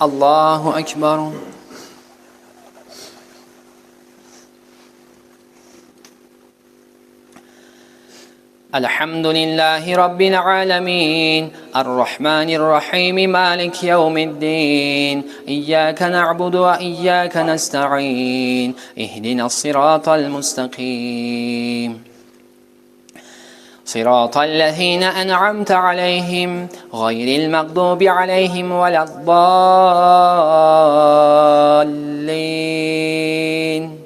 الله أكبر. الحمد لله رب العالمين الرحمن الرحيم مالك يوم الدين إياك نعبد وإياك نستعين اهدنا الصراط المستقيم صراط الذين أنعمت عليهم غير المغضوب عليهم ولا الضالين.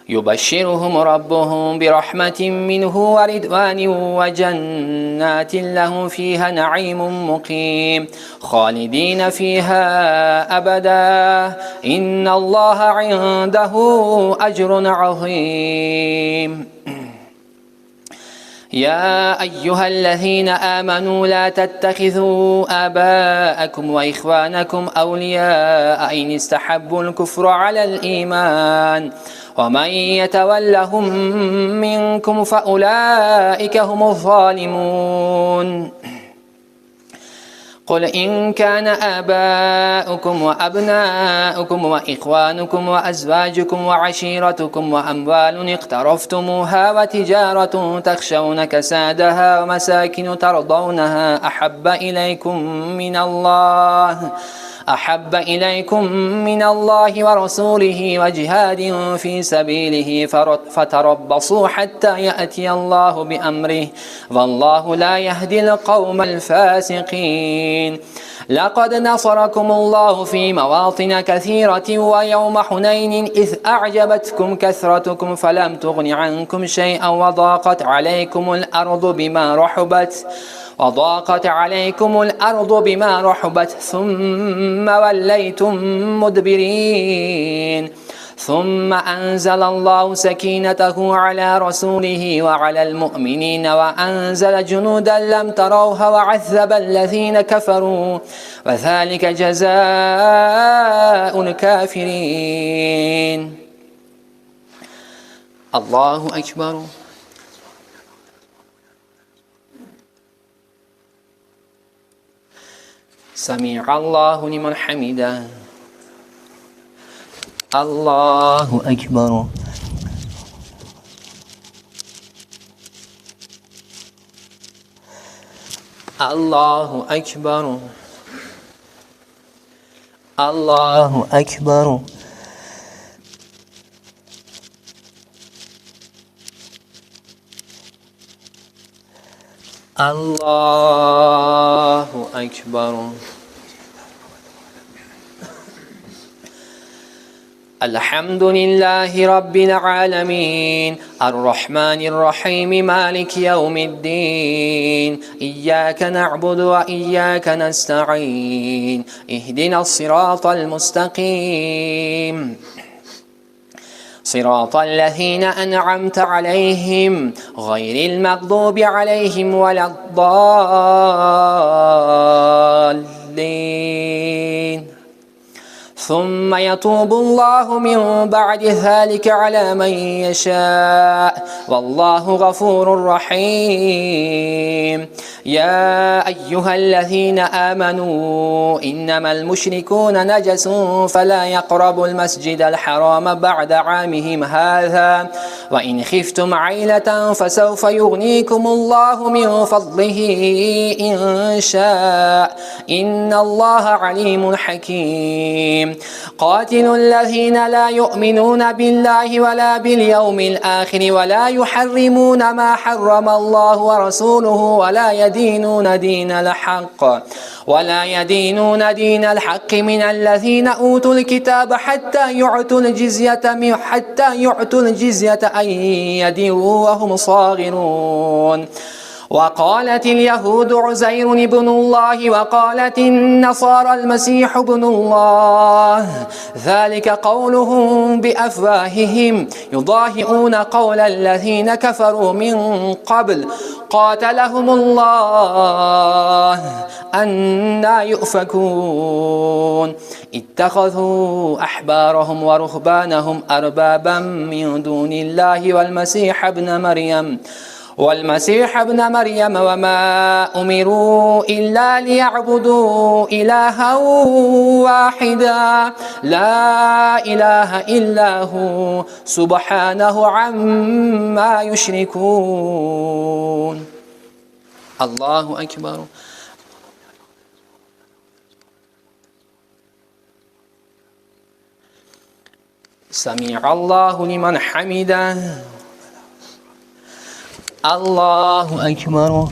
يبشرهم ربهم برحمة منه ورضوان وجنات لهم فيها نعيم مقيم خالدين فيها أبدا إن الله عنده أجر عظيم. يا أيها الذين آمنوا لا تتخذوا آباءكم وإخوانكم أولياء إن استحبوا الكفر على الإيمان ومن يتولهم منكم فأولئك هم الظالمون. قل إن كان آباؤكم وأبناؤكم وإخوانكم وأزواجكم وعشيرتكم وأموال اقترفتموها وتجارة تخشون كسادها ومساكن ترضونها أحب إليكم من الله ورسوله وجهاد في سبيله فتربصوا حتى يأتي الله بأمره والله لا يهدي القوم الفاسقين. لقد نصركم الله في مواطن كثيرة ويوم حنين إذ أعجبتكم كثرتكم فلم تغن عنكم شيئا وضاقت عليكم الأرض بما رحبت ثم وليتم مدبرين. ثم أنزل الله سكينته على رسوله وعلى المؤمنين وأنزل جنودا لم تروها وعذب الذين كفروا وذلك جزاء الكافرين. الله أكبر. سمع الله لمن حمده. الله أكبر. الله أكبر. الله أكبر. الله أكبر. الحمد لله رب العالمين الرحمن الرحيم مالك يوم الدين إياك نعبد وإياك نستعين اهدنا الصراط المستقيم صراط الذين أنعمت عليهم غير المغضوب عليهم ولا الضالين. ثم يتوب الله من بعد ذلك على من يشاء والله غفور رحيم. يا أيها الذين آمنوا إنما المشركون نجس فلا يقربوا المسجد الحرام بعد عامهم هذا وإن خفتم عيلة فسوف يغنيكم الله من فضله إن شاء إن الله عليم حكيم. قاتلوا الذين لا يؤمنون بالله ولا باليوم الآخر ولا يحرمون ما حرم الله ورسوله ولا يدينون دين الحق من الذين أوتوا الكتاب حتى يعطوا الجزية عن يد وهم صاغرون. وقالت اليهود عزير ابن الله وقالت النصارى المسيح ابن الله ذلك قولهم بأفواههم يضاهئون قول الذين كفروا من قبل قاتلهم الله أنى يؤفكون. اتخذوا أحبارهم ورهبانهم أربابا من دون الله والمسيح ابن مريم والمسيح ابن مريم وما أمروا إلا ليعبدوا إلها واحدا لا إله إلا هو سبحانه عما يشركون. الله أكبر. سمع الله لمن حمده. الله أكبر.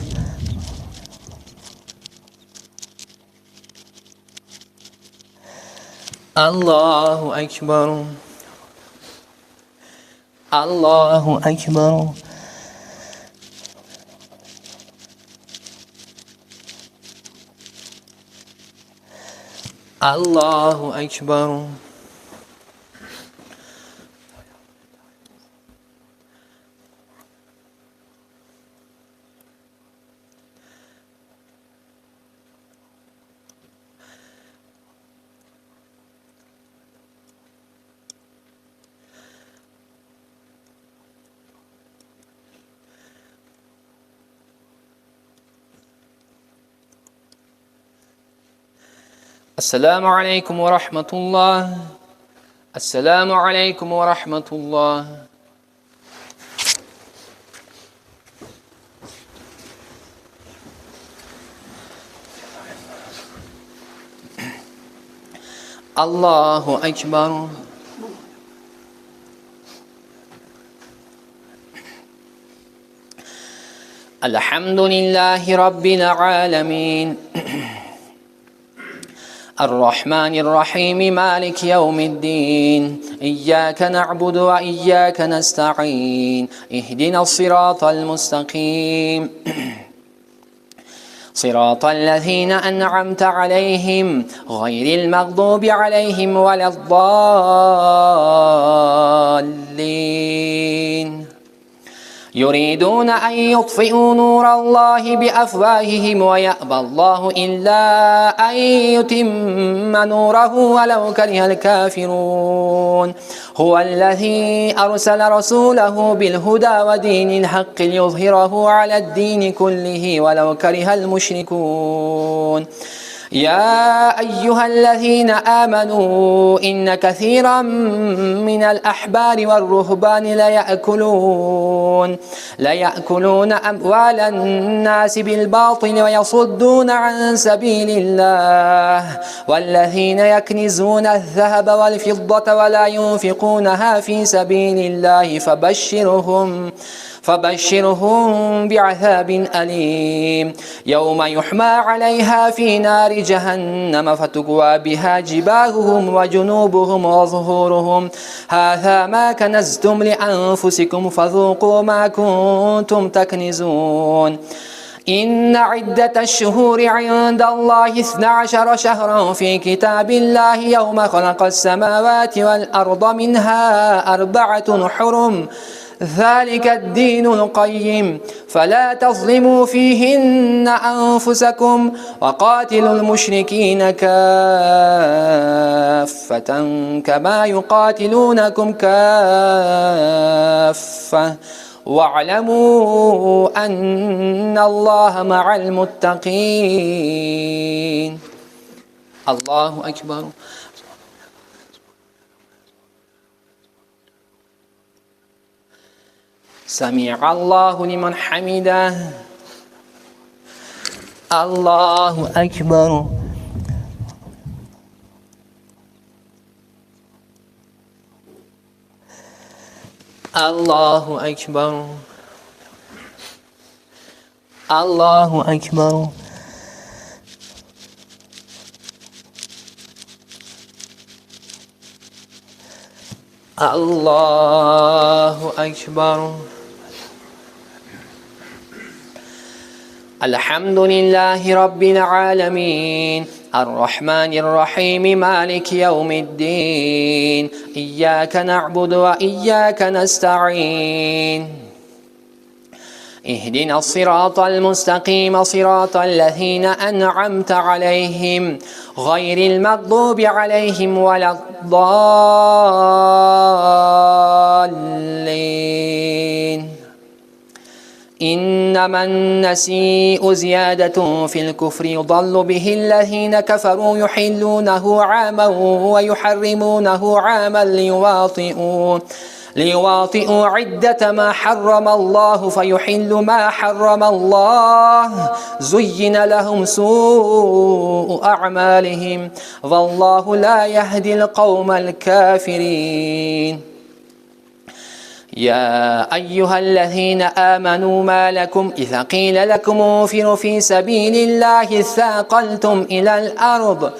الله أكبر. الله أكبر. الله أكبر. السلام عليكم ورحمة الله. السلام عليكم ورحمة الله. الله أكبر. الحمد لله رب العالمين الرحمن الرحيم مالك يوم الدين إياك نعبد وإياك نستعين اهدنا الصراط المستقيم صراط الذين أنعمت عليهم غير المغضوب عليهم ولا الضالين. يريدون أن يطفئوا نور الله بأفواههم ويأبى الله إلا أن يتم نوره ولو كره الكافرون. هو الذي أرسل رسوله بالهدى ودين الحق ليظهره على الدين كله ولو كره المشركون. يا أيها الذين آمنوا إن كثيرا من الأحبار والرهبان ليأكلون أموال الناس بالباطل ويصدون عن سبيل الله. والذين يكنزون الذهب والفضة ولا ينفقونها في سبيل الله فبشرهم بعذاب أليم يوم يحمى عليها في نار جهنم فتكوى بها جباههم وجنوبهم وظهورهم هذا ما كنزتم لأنفسكم فذوقوا ما كنتم تكنزون. إن عدة الشهور عند الله 12 شهرا في كتاب الله يوم خلق السماوات والأرض منها 4 حرم ذلك الدين القيم فلا تظلموا فيهن أنفسكم وقاتلوا المشركين كافة كما يقاتلونكم كافة واعلموا أن الله مع المتقين. الله أكبر. سمع الله لمن حمده. الله أكبر. الله أكبر. الله أكبر. الله أكبر. الحمد لله رب العالمين الرحمن الرحيم مالك يوم الدين إياك نعبد وإياك نستعين اهدنا الصراط المستقيم صراط الذين أنعمت عليهم غير المغضوب عليهم ولا الضالين. إنما النسيء زيادة في الكفر يضل به الذين كفروا يحلونه عاما ويحرمونه عاما ليواطئوا عدة ما حرم الله فيحل ما حرم الله زين لهم سوء أعمالهم والله لا يهدي القوم الكافرين. يا أيها الذين آمنوا ما لكم إذا قيل لكم انفروا في سبيل الله اثاقلتم إلى الأرض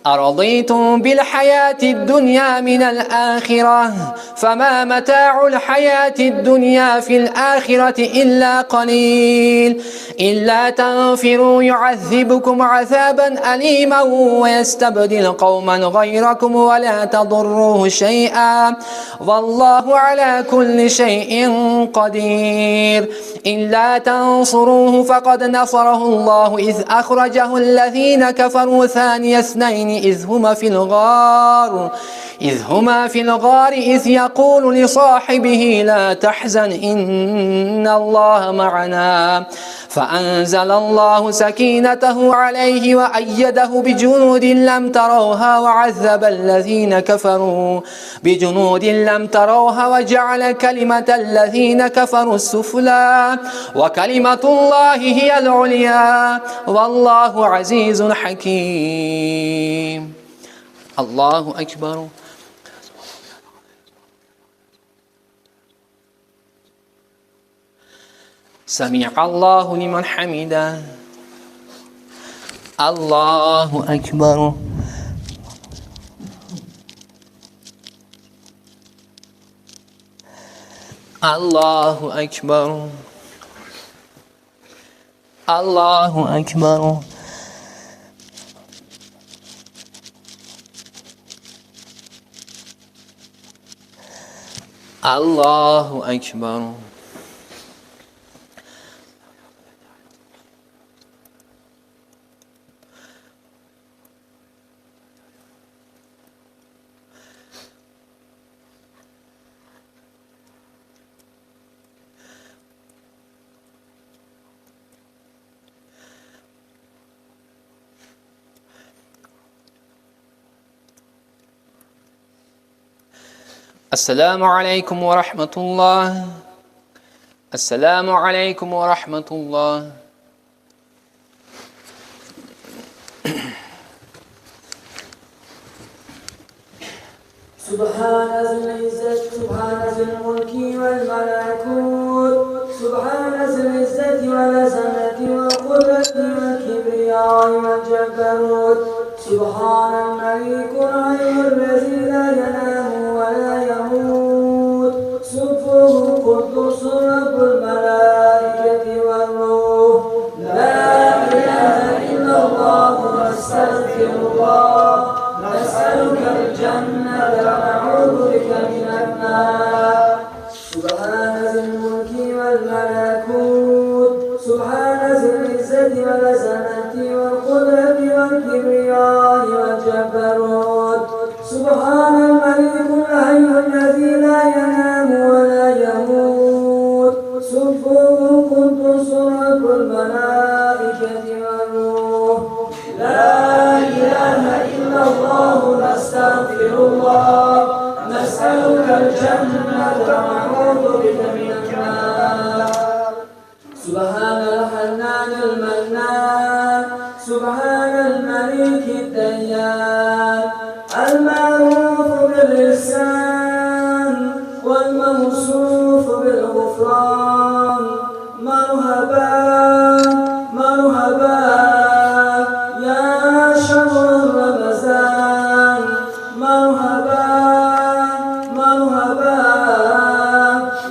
أرضيتم بالحياة الدنيا من الآخرة فما متاع الحياة الدنيا في الآخرة إلا قليل إلا تنفروا يعذبكم عذابا أليما ويستبدل قوما غيركم ولا تضروه شيئا والله على كل شيء قدير. إلا تنصروه فقد نصره الله إذ أخرجه الذين كفروا ثاني اثنين إذ هما في الغار إذ يقول لصاحبه لا تحزن إن الله معنا فأنزل الله سكينته عليه وأيده بجنود لم تروها وعذب الذين كفروا بجنود لم تروها وجعل كلمة الذين كفروا السفلى وكلمة الله هي العليا والله عزيز حكيم. الله أكبر. سمع الله لمن حمده. الله أكبر. الله أكبر. الله أكبر. الله أكبر. السلام عليكم ورحمة الله. السلام عليكم ورحمة الله. سبحان ذي العزة سبحان ذي الملك والملكوت سبحان ذي العزة والعظمة والقدرة والكبرياء والجبروت سبحان الملك الحي الذي لا ينام ولا يموت سبحانه قدوس رب الملائكة والروح لا إله إلا الله نستغفر الله نسألك الجنة ونعوذ بك من النار. سبحان ذي الملك والملكوت سبحان ذي العزة والعظمة والقدرة والكبرياء والجبروت سبحان الملك الحي الذي لا ينام ولا يموت سبحانه قدوس رب الملائكة والروح لا إله إلا الله نستغفر الله نسألك الجنة ونعوذ بك من النار. سبحان الحنان المنان سبحان الملك الديان المعروف باللسان والموصوف بالغفران مرحبا مرحبا يا شهر رمضان مرحبا مرحبا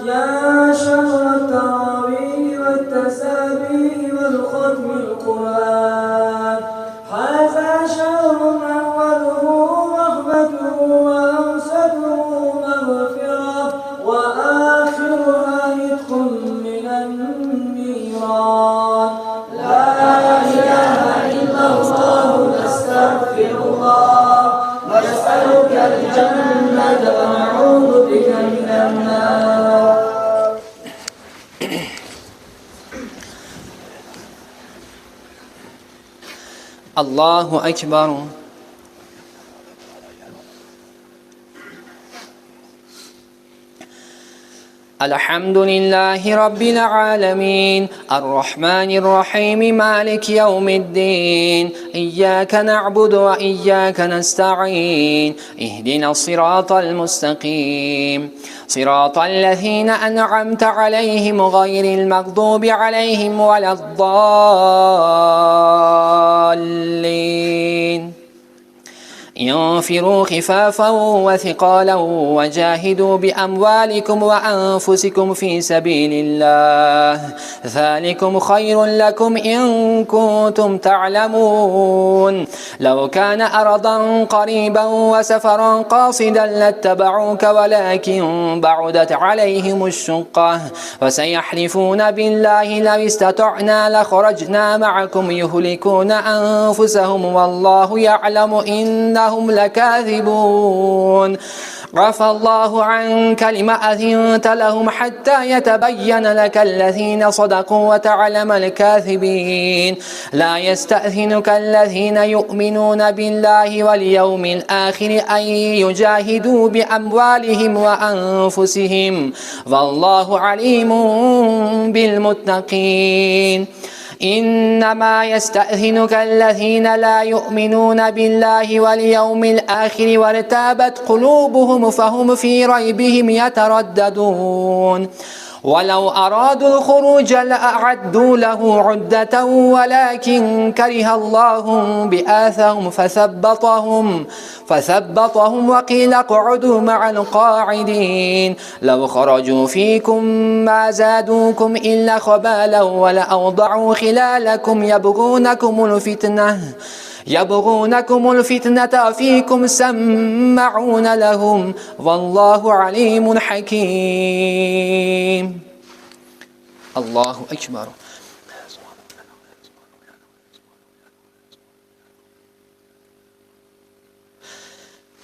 يا شهر التراويح والتسابيح والختم القرآن هذا شهر أوله رحمته وأوسطه مغفرة وآخرها عتق من النيران. لا إله إلا الله نستغفر الله ونسألك الجنة ونعوذ بك من النار. الله أكبر. الحمد لله رب العالمين الرحمن الرحيم مالك يوم الدين إياك نعبد وإياك نستعين اهدنا الصراط المستقيم صراط الذين أنعمت عليهم غير المغضوب عليهم ولا الضالين. انفروا خفافا وثقالا وجاهدوا بأموالكم وأنفسكم في سبيل الله ذلكم خير لكم إن كنتم تعلمون. لو كان أرضا قريبا وسفرا قاصدا لاتبعوك ولكن بعدت عليهم الشقة وسيحلفون بالله لو استطعنا لخرجنا معكم يهلكون أنفسهم والله يعلم إنهم لكاذبون. عفى الله عنك لما أذنت لهم حتى يتبين لك الذين صدقوا وتعلم الكاذبين. لا يستأذنك الذين يؤمنون بالله واليوم الآخر أن يجاهدوا بأموالهم وأنفسهم والله عليم بالمتقين. إنما يستأذنك الذين لا يؤمنون بالله واليوم الآخر وارتابت قلوبهم فهم في ريبهم يترددون. ولو أرادوا الخروج لأعدوا له عدة ولكن كره الله بآثهم فثبطهم وقيل اقعدوا مع القاعدين. لو خرجوا فيكم ما زادوكم إلا خبالا ولأوضعوا خلالكم يبغونكم الفتنة فيكم سمعون لهم والله عليم حكيم. الله أكبر.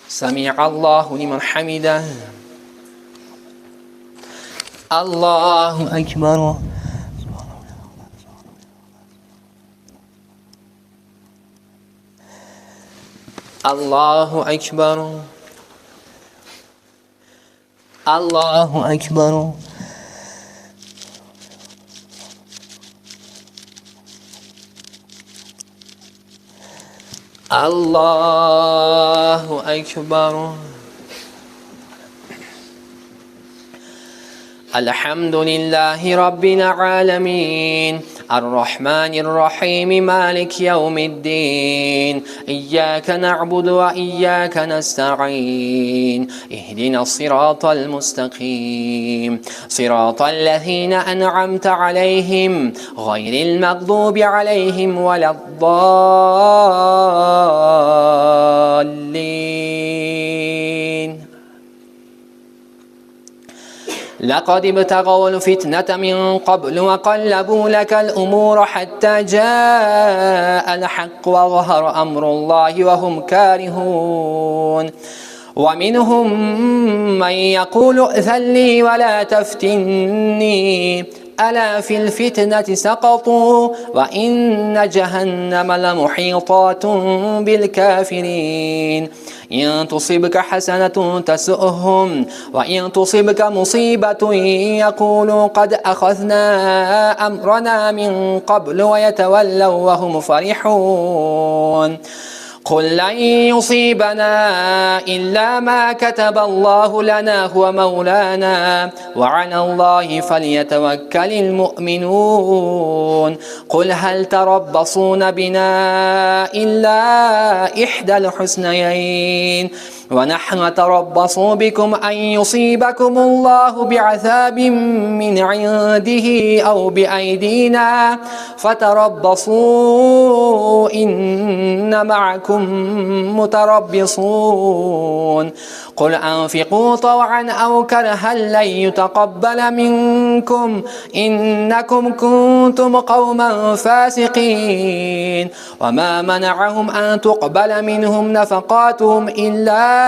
سمع الله لمن حمده. الله أكبر. الله أكبر. الله أكبر. الله أكبر. الحمد لله رب العالمين الرحمن الرحيم مالك يوم الدين إياك نعبد وإياك نستعين اهدنا الصراط المستقيم صراط الذين أنعمت عليهم غير المغضوب عليهم ولا الضالين. لقد ابتغوا الفتنة من قبل وقلبوا لك الأمور حتى جاء الحق وظهر أمر الله وهم كارهون. ومنهم من يقول ائذن لي ولا تفتني ألا في الفتنة سقطوا وإن جهنم لمحيطات بالكافرين. إن تصبك حسنة تسؤهم وإن تصبك مصيبة يقولوا قد أخذنا أمرنا من قبل ويتولوا وهم فرحون. قل لن يصيبنا إلا ما كتب الله لنا هو مولانا وعلى الله فليتوكل المؤمنون. قل هل تربصون بنا إلا إحدى الحسنيين ونحن نتربص بكم أن يصيبكم الله بعذاب من عنده أو بأيدينا فتربصوا إن معكم متربصون. قل أنفقوا طوعا أو كرها لن يتقبل منكم إنكم كنتم قوما فاسقين. وما منعهم أن تقبل منهم نفقاتهم إلا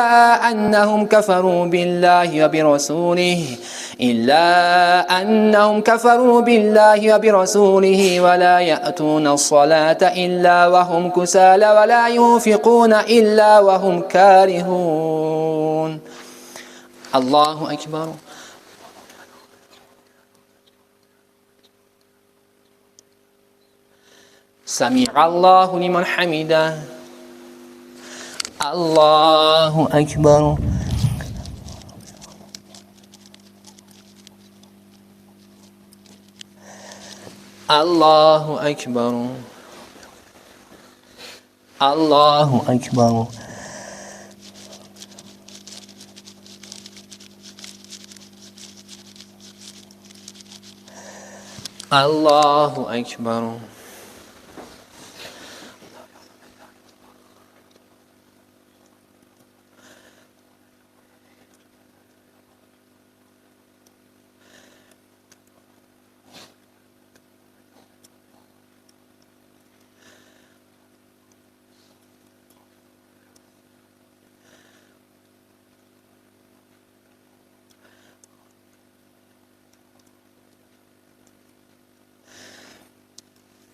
أنهم كفروا بالله وبرسوله ولا يأتون الصلاة إلا وهم كسالى ولا ينفقون إلا وهم كارهون. الله أكبر. سمع الله لمن حمده. الله أكبر. الله أكبر. الله أكبر. الله أكبر.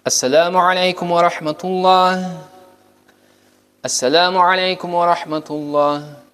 السلام عليكم ورحمة الله. السلام عليكم ورحمة الله.